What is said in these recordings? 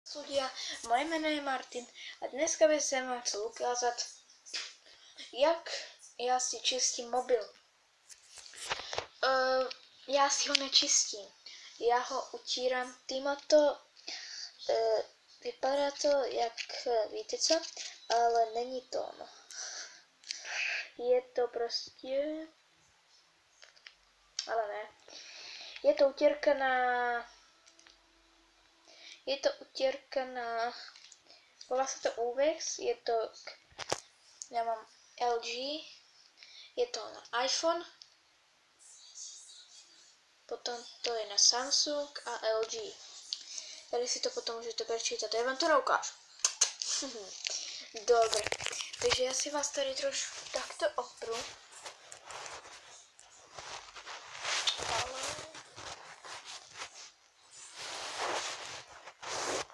Studia, moje jméno je Martin a dneska bych se vám chtěl ukázat, jak já si čistím mobil. Já si ho nečistím, já ho utírám týmto, vypadá to jak, víte co, ale není to ono. Je to prostě, ale ne, je to utírka na, volá se to UVEX, je to, já mám LG, je to na iPhone, potom to je na Samsung a LG. Tady si to potom můžete přečítat, já vám to neukážu. Dobře, takže já si vás tady trošku takto opru.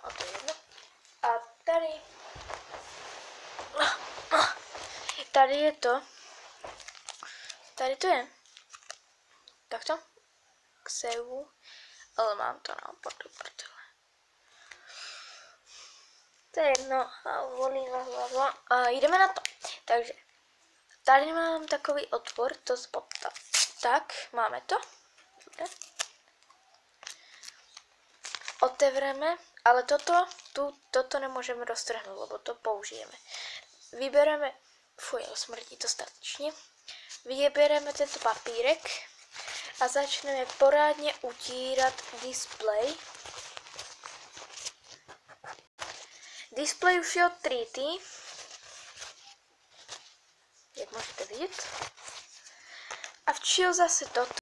A to je jedno. A tady je to. Tady to je. Takto. K savu. Ale mám to naopak do prdele. To je jedno. A jdeme na to. Takže tady mám takový otvor, to zbota. Tak, máme to. Otevřeme, ale toto nemůžeme roztrhnout, lebo to použijeme. Vybereme, fuj, smrdí to statečně. Vybereme tento papírek a začneme pořádně utírat displej. Displej už je odtřítý, jak můžete vidět. A včil zase toto.